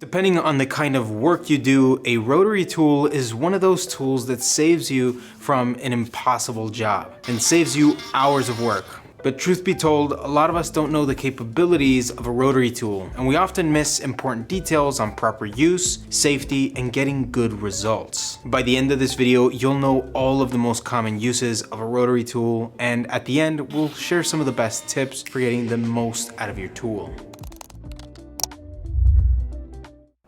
Depending on the kind of work you do, a rotary tool is one of those tools that saves you from an impossible job and saves you hours of work. But truth be told, a lot of us don't know the capabilities of a rotary tool, and we often miss important details on proper use, safety, and getting good results. By the end of this video, you'll know all of the most common uses of a rotary tool, and at the end, we'll share some of the best tips for getting the most out of your tool.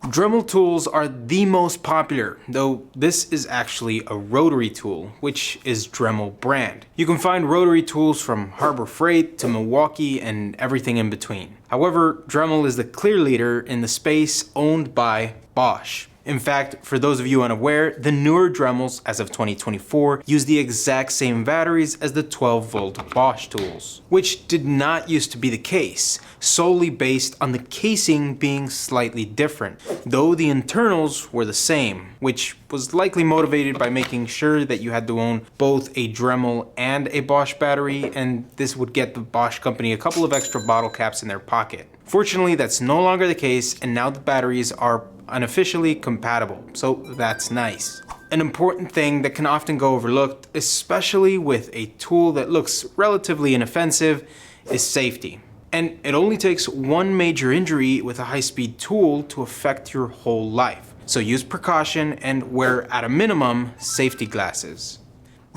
Dremel tools are the most popular, though this is actually a rotary tool, which is Dremel brand. You can find rotary tools from Harbor Freight to Milwaukee and everything in between. However, Dremel is the clear leader in the space owned by Bosch. In fact, for those of you unaware, the newer Dremels as of 2024 use the exact same batteries as the 12-volt Bosch tools, which did not used to be the case, solely based on the casing being slightly different, though the internals were the same, which was likely motivated by making sure that you had to own both a Dremel and a Bosch battery, and this would get the Bosch company a couple of extra bottle caps in their pocket. Fortunately, that's no longer the case, and now the batteries are unofficially compatible, so that's nice. An important thing that can often go overlooked, especially with a tool that looks relatively inoffensive, is safety. And it only takes one major injury with a high-speed tool to affect your whole life. So use precaution and wear, at a minimum, safety glasses.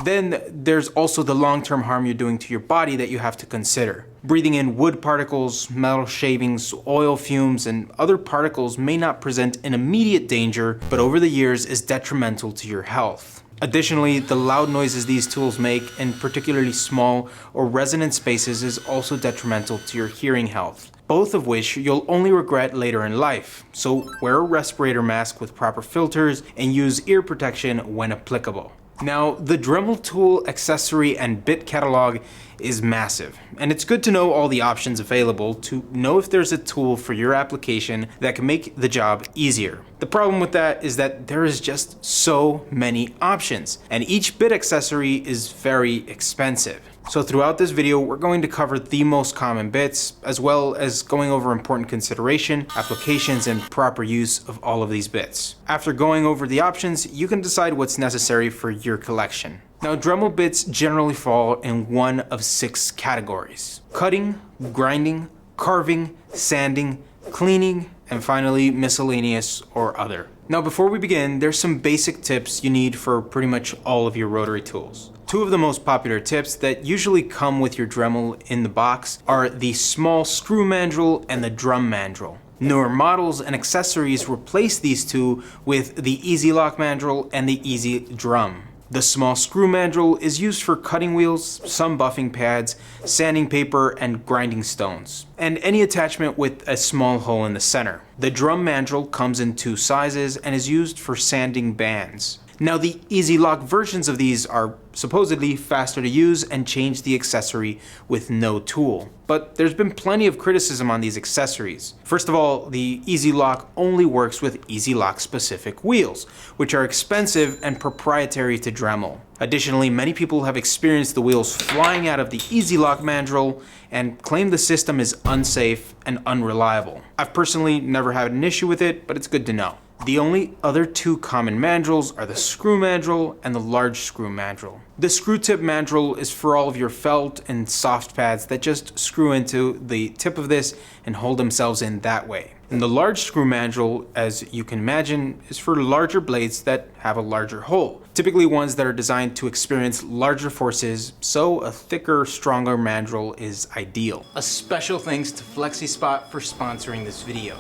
Then there's also the long-term harm you're doing to your body that you have to consider. Breathing in wood particles, metal shavings, oil fumes, and other particles may not present an immediate danger, but over the years is detrimental to your health. Additionally, the loud noises these tools make in particularly small or resonant spaces is also detrimental to your hearing health, both of which you'll only regret later in life. So wear a respirator mask with proper filters and use ear protection when applicable. Now, the Dremel tool accessory and bit catalog is massive, and it's good to know all the options available to know if there's a tool for your application that can make the job easier. The problem with that is that there is just so many options, and each bit accessory is very expensive. So throughout this video, we're going to cover the most common bits, as well as going over important consideration, applications, and proper use of all of these bits. After going over the options, you can decide what's necessary for your collection. Now, Dremel bits generally fall in one of 6 categories: cutting, grinding, carving, sanding, cleaning, and finally miscellaneous or other. Now, before we begin, there's some basic tips you need for pretty much all of your rotary tools. 2 of the most popular tips that usually come with your Dremel in the box are the small screw mandrel and the drum mandrel. Newer models and accessories replace these 2 with the Easy Lock mandrel and the Easy Drum. The small screw mandrel is used for cutting wheels, some buffing pads, sanding paper, and grinding stones, and any attachment with a small hole in the center. The drum mandrel comes in 2 sizes and is used for sanding bands. Now, the Easy Lock versions of these are supposedly faster to use and change the accessory with no tool. But there's been plenty of criticism on these accessories. First of all, the Easy Lock only works with Easy Lock specific wheels, which are expensive and proprietary to Dremel. Additionally, many people have experienced the wheels flying out of the Easy Lock mandrel and claim the system is unsafe and unreliable. I've personally never had an issue with it, but it's good to know. The only other 2 common mandrels are the screw mandrel and the large screw mandrel. The screw tip mandrel is for all of your felt and soft pads that just screw into the tip of this and hold themselves in that way. And the large screw mandrel, as you can imagine, is for larger blades that have a larger hole, typically ones that are designed to experience larger forces, so a thicker, stronger mandrel is ideal. A special thanks to FlexiSpot for sponsoring this video.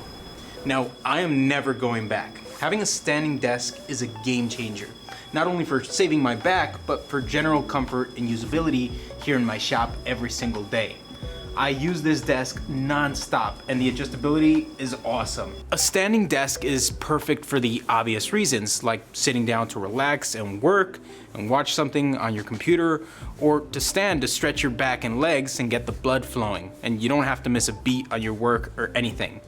Now, I am never going back. Having a standing desk is a game changer, not only for saving my back, but for general comfort and usability here in my shop every single day. I use this desk non-stop, and the adjustability is awesome. A standing desk is perfect for the obvious reasons, like sitting down to relax and work and watch something on your computer, or to stand to stretch your back and legs and get the blood flowing, and you don't have to miss a beat on your work or anything.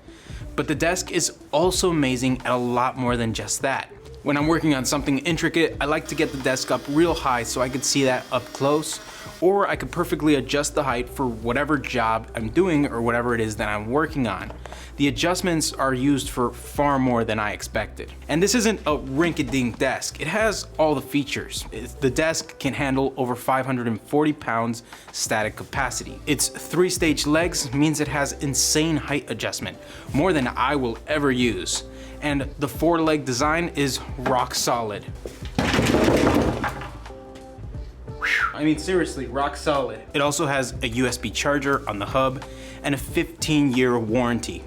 But the desk is also amazing at a lot more than just that. When I'm working on something intricate, I like to get the desk up real high so I can see that up close, or I could perfectly adjust the height for whatever job I'm doing or whatever it is that I'm working on. The adjustments are used for far more than I expected. And this isn't a rinky-dink desk. It has all the features. The desk can handle over 540 pounds static capacity. Its 3-stage legs means it has insane height adjustment, more than I will ever use. And the 4-leg design is rock solid. I mean, seriously, rock solid. It also has a USB charger on the hub and a 15-year warranty.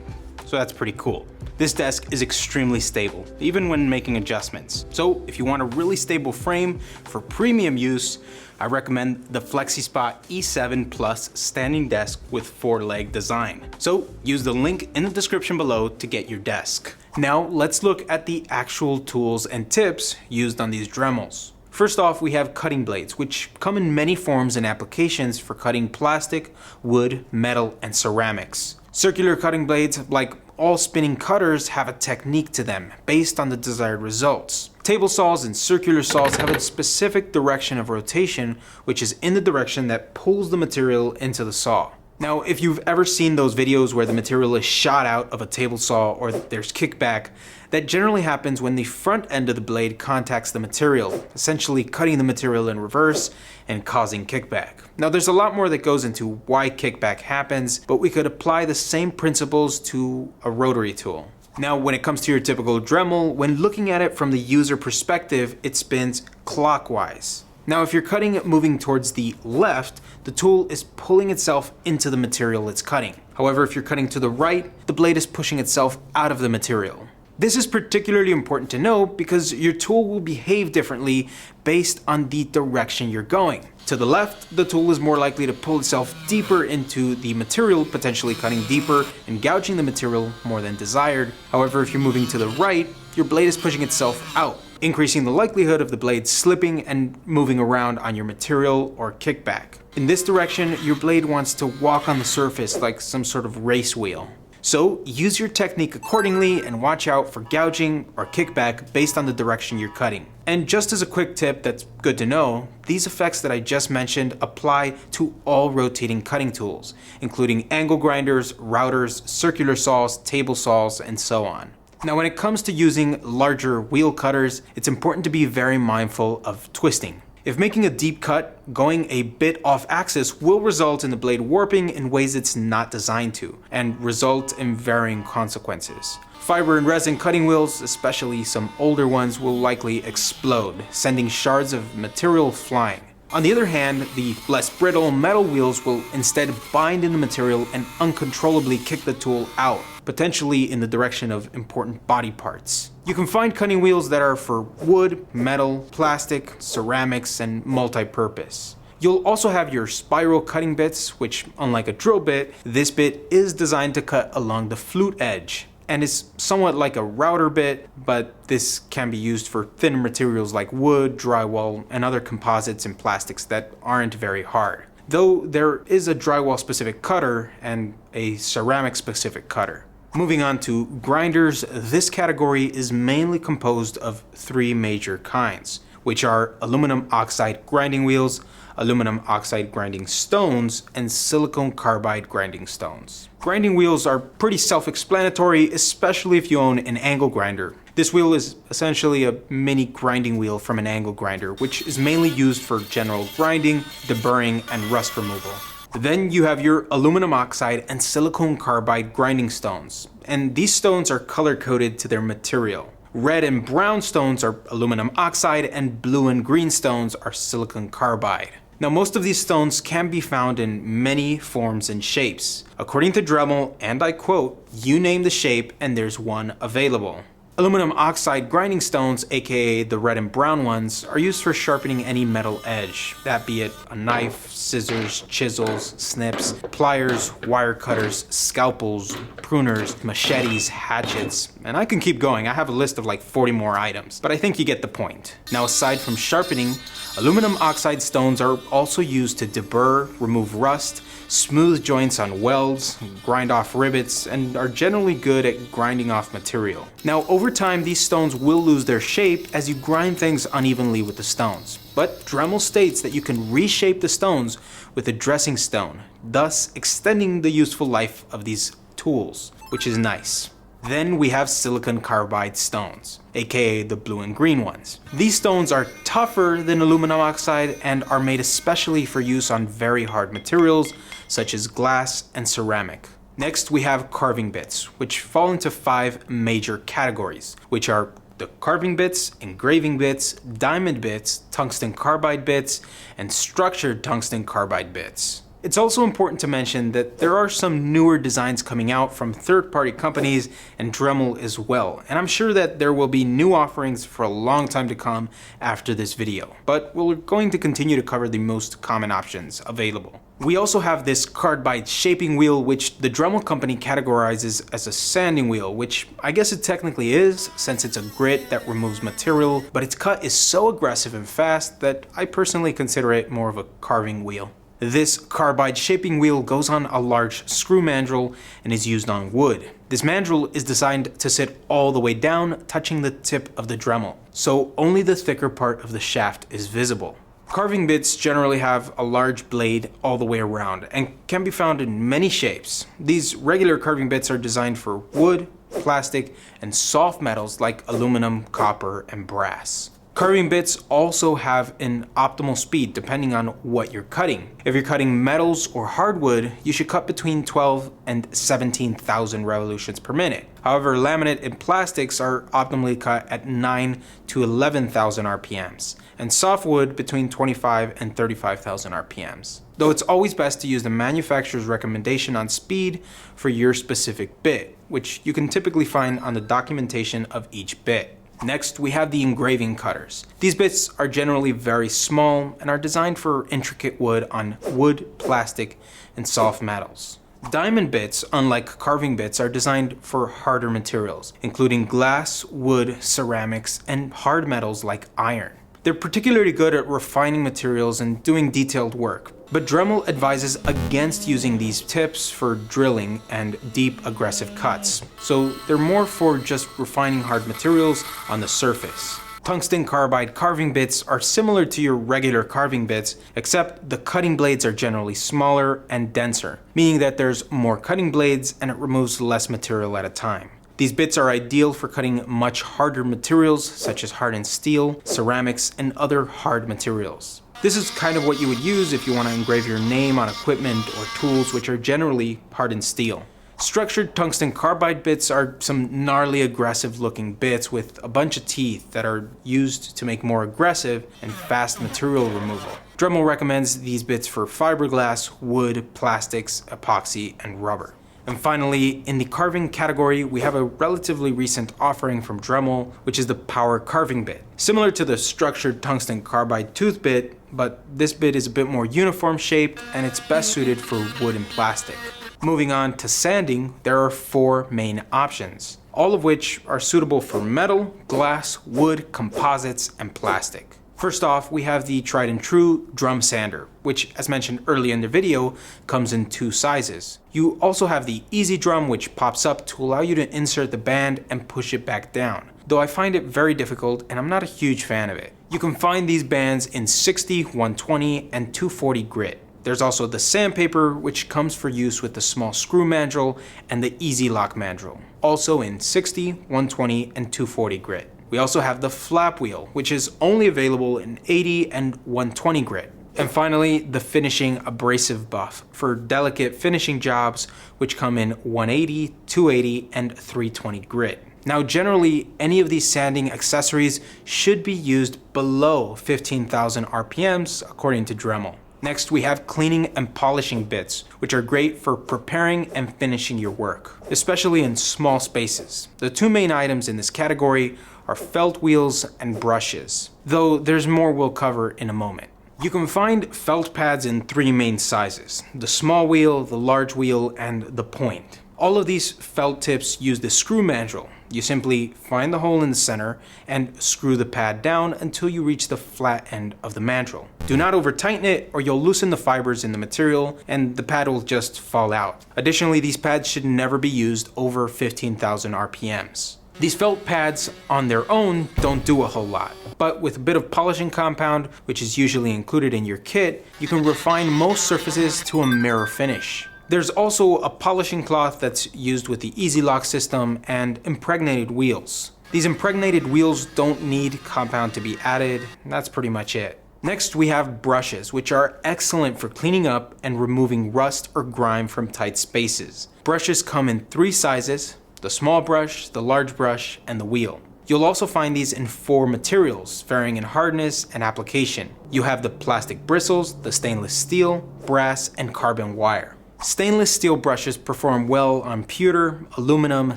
So that's pretty cool. This desk is extremely stable, even when making adjustments. So if you want a really stable frame for premium use, I recommend the FlexiSpot E7 Plus standing desk with 4-leg design. So use the link in the description below to get your desk. Now let's look at the actual tools and tips used on these Dremels. First off, we have cutting blades, which come in many forms and applications for cutting plastic, wood, metal, and ceramics. Circular cutting blades, like all spinning cutters, have a technique to them based on the desired results. Table saws and circular saws have a specific direction of rotation, which is in the direction that pulls the material into the saw. Now, if you've ever seen those videos where the material is shot out of a table saw or there's kickback, that generally happens when the front end of the blade contacts the material, essentially cutting the material in reverse and causing kickback. Now, there's a lot more that goes into why kickback happens, but we could apply the same principles to a rotary tool. Now, when it comes to your typical Dremel, when looking at it from the user perspective, it spins clockwise. Now, if you're cutting it moving towards the left, the tool is pulling itself into the material it's cutting. However, if you're cutting to the right, the blade is pushing itself out of the material. This is particularly important to know because your tool will behave differently based on the direction you're going. To the left, the tool is more likely to pull itself deeper into the material, potentially cutting deeper and gouging the material more than desired. However, if you're moving to the right, your blade is pushing itself out, increasing the likelihood of the blade slipping and moving around on your material or kickback. In this direction, your blade wants to walk on the surface like some sort of race wheel. So use your technique accordingly and watch out for gouging or kickback based on the direction you're cutting. And just as a quick tip that's good to know, these effects that I just mentioned apply to all rotating cutting tools, including angle grinders, routers, circular saws, table saws, and so on. Now, when it comes to using larger wheel cutters, it's important to be very mindful of twisting. If making a deep cut, going a bit off axis will result in the blade warping in ways it's not designed to, and result in varying consequences. Fiber and resin cutting wheels, especially some older ones, will likely explode, sending shards of material flying. On the other hand, the less brittle metal wheels will instead bind in the material and uncontrollably kick the tool out, potentially in the direction of important body parts. You can find cutting wheels that are for wood, metal, plastic, ceramics, and multi-purpose. You'll also have your spiral cutting bits, which, unlike a drill bit, this bit is designed to cut along the flute edge, and is somewhat like a router bit, but this can be used for thinner materials like wood, drywall, and other composites and plastics that aren't very hard. Though there is a drywall specific cutter and a ceramic specific cutter. Moving on to grinders, this category is mainly composed of 3 major kinds, which are aluminum oxide grinding wheels, aluminum oxide grinding stones, and silicone carbide grinding stones. Grinding wheels are pretty self-explanatory, especially if you own an angle grinder. This wheel is essentially a mini grinding wheel from an angle grinder, which is mainly used for general grinding, deburring, and rust removal. Then you have your aluminum oxide and silicone carbide grinding stones, and these stones are color-coded to their material. Red and brown stones are aluminum oxide, and blue and green stones are silicon carbide. Now, most of these stones can be found in many forms and shapes. According to Dremel, and I quote, "You name the shape and there's one available." Aluminum oxide grinding stones, aka the red and brown ones, are used for sharpening any metal edge, that be it a knife, scissors, chisels, snips, pliers, wire cutters, scalpels, pruners, machetes, hatchets, And I can keep going, I have a list of like 40 more items, but I think you get the point. Now, aside from sharpening, aluminum oxide stones are also used to deburr, remove rust, smooth joints on welds, grind off rivets, and are generally good at grinding off material. Now, over time, these stones will lose their shape as you grind things unevenly with the stones. But Dremel states that you can reshape the stones with a dressing stone, thus extending the useful life of these tools, which is nice. Then we have silicon carbide stones, aka the blue and green ones. These stones are tougher than aluminum oxide and are made especially for use on very hard materials such as glass and ceramic. Next we have carving bits, which fall into 5 major categories, which are the carving bits, engraving bits, diamond bits, tungsten carbide bits, and structured tungsten carbide bits. It's also important to mention that there are some newer designs coming out from third-party companies and Dremel as well, and I'm sure that there will be new offerings for a long time to come after this video, but we're going to continue to cover the most common options available. We also have this Carbide shaping wheel, which the Dremel company categorizes as a sanding wheel, which I guess it technically is, since it's a grit that removes material, but its cut is so aggressive and fast that I personally consider it more of a carving wheel. This Carbide shaping wheel goes on a large screw mandrel and is used on wood. This mandrel is designed to sit all the way down, touching the tip of the Dremel, so only the thicker part of the shaft is visible. Carving bits generally have a large blade all the way around and can be found in many shapes. These regular carving bits are designed for wood, plastic, and soft metals like aluminum, copper, and brass. Carving bits also have an optimal speed depending on what you're cutting. If you're cutting metals or hardwood, you should cut between 12 and 17,000 revolutions per minute. However, laminate and plastics are optimally cut at 9 to 11,000 RPMs, and softwood between 25 and 35,000 RPMs. Though it's always best to use the manufacturer's recommendation on speed for your specific bit, which you can typically find on the documentation of each bit. Next, we have the engraving cutters. These bits are generally very small and are designed for intricate wood on wood, plastic, and soft metals. Diamond bits, unlike carving bits, are designed for harder materials, including glass, wood, ceramics, and hard metals like iron. They're particularly good at refining materials and doing detailed work, but Dremel advises against using these tips for drilling and deep aggressive cuts, so they're more for just refining hard materials on the surface. Tungsten carbide carving bits are similar to your regular carving bits, except the cutting blades are generally smaller and denser, meaning that there's more cutting blades and it removes less material at a time. These bits are ideal for cutting much harder materials such as hardened steel, ceramics, and other hard materials. This is kind of what you would use if you want to engrave your name on equipment or tools, which are generally hardened steel. Structured tungsten carbide bits are some gnarly aggressive looking bits with a bunch of teeth that are used to make more aggressive and fast material removal. Dremel recommends these bits for fiberglass, wood, plastics, epoxy, and rubber. And finally, in the carving category, we have a relatively recent offering from Dremel, which is the power carving bit. Similar to the structured tungsten carbide tooth bit, but this bit is a bit more uniform shaped and it's best suited for wood and plastic. Moving on to sanding, there are 4 main options, all of which are suitable for metal, glass, wood, composites, and plastic. First off, we have the tried and true drum sander, which, as mentioned earlier in the video, comes in 2 sizes. You also have the easy drum, which pops up to allow you to insert the band and push it back down, though I find it very difficult and I'm not a huge fan of it. You can find these bands in 60, 120, and 240 grit. There's also the sandpaper, which comes for use with the small screw mandrel and the easy lock mandrel, also in 60, 120, and 240 grit. We also have the flap wheel, which is only available in 80 and 120 grit. And finally, the finishing abrasive buff for delicate finishing jobs, which come in 180, 280, and 320 grit. Now, generally, any of these sanding accessories should be used below 15,000 RPMs, according to Dremel. Next, we have cleaning and polishing bits, which are great for preparing and finishing your work, especially in small spaces. The 2 main items in this category are felt wheels and brushes, though there's more we'll cover in a moment. You can find felt pads in 3 main sizes: the small wheel, the large wheel, and the point. All of these felt tips use the screw mandrel. You simply find the hole in the center and screw the pad down until you reach the flat end of the mandrel. Do not over tighten it or you'll loosen the fibers in the material and the pad will just fall out. Additionally, these pads should never be used over 15,000 RPMs. These felt pads on their own don't do a whole lot, but with a bit of polishing compound, which is usually included in your kit, you can refine most surfaces to a mirror finish. There's also a polishing cloth that's used with the Easy Lock system and impregnated wheels. These impregnated wheels don't need compound to be added, that's pretty much it. Next, we have brushes, which are excellent for cleaning up and removing rust or grime from tight spaces. Brushes come in 3 sizes: the small brush, the large brush, and the wheel. You'll also find these in 4 materials, varying in hardness and application. You have the plastic bristles, the stainless steel, brass, and carbon wire. Stainless steel brushes perform well on pewter, aluminum,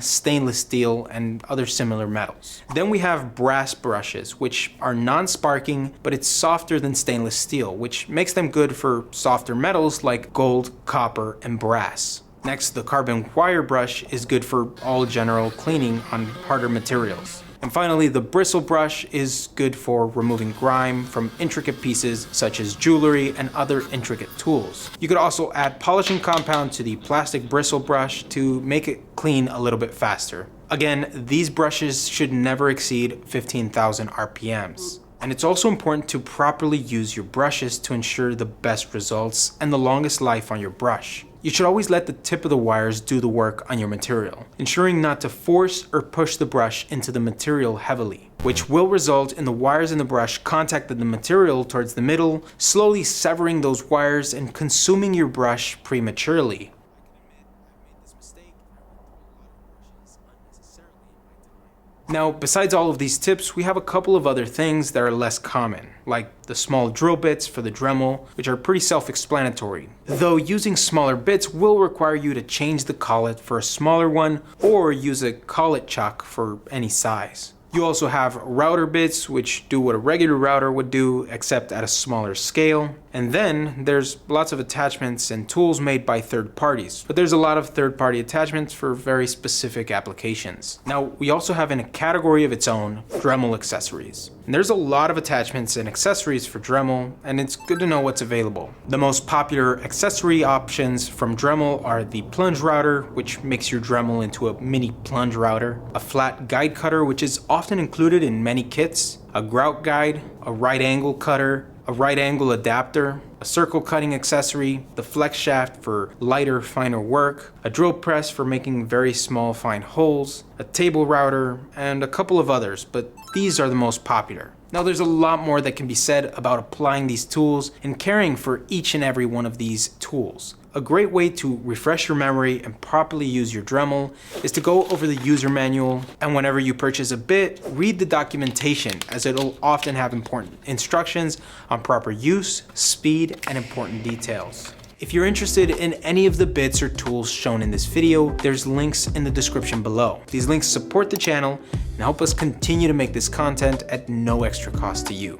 stainless steel, and other similar metals. Then we have brass brushes, which are non-sparking, but it's softer than stainless steel, which makes them good for softer metals like gold, copper, and brass. Next, the carbon wire brush is good for all general cleaning on harder materials. And finally, the bristle brush is good for removing grime from intricate pieces such as jewelry and other intricate tools. You could also add polishing compound to the plastic bristle brush to make it clean a little bit faster. Again, these brushes should never exceed 15,000 RPMs. And it's also important to properly use your brushes to ensure the best results and the longest life on your brush. You should always let the tip of the wires do the work on your material, ensuring not to force or push the brush into the material heavily, which will result in the wires in the brush contacting the material towards the middle, slowly severing those wires and consuming your brush prematurely. Now, besides all of these tips, we have a couple of other things that are less common, like the small drill bits for the Dremel, which are pretty self-explanatory. Though using smaller bits will require you to change the collet for a smaller one, or use a collet chuck for any size. You also have router bits, which do what a regular router would do, except at a smaller scale. And then there's lots of attachments and tools made by third parties, but there's a lot of third-party attachments for very specific applications. Now, we also have in a category of its own, Dremel accessories. And there's a lot of attachments and accessories for Dremel, and it's good to know what's available. The most popular accessory options from Dremel are the plunge router, which makes your Dremel into a mini plunge router, a flat guide cutter, which is often included in many kits, a grout guide, a right angle cutter, a right angle adapter, a circle cutting accessory, the flex shaft for lighter, finer work, a drill press for making very small, fine holes, a table router, and a couple of others, but these are the most popular. Now there's a lot more that can be said about applying these tools and caring for each and every one of these tools. A great way to refresh your memory and properly use your Dremel is to go over the user manual, and whenever you purchase a bit, read the documentation, as it'll often have important instructions on proper use, speed, and important details. If you're interested in any of the bits or tools shown in this video, there's links in the description below. These links support the channel and help us continue to make this content at no extra cost to you.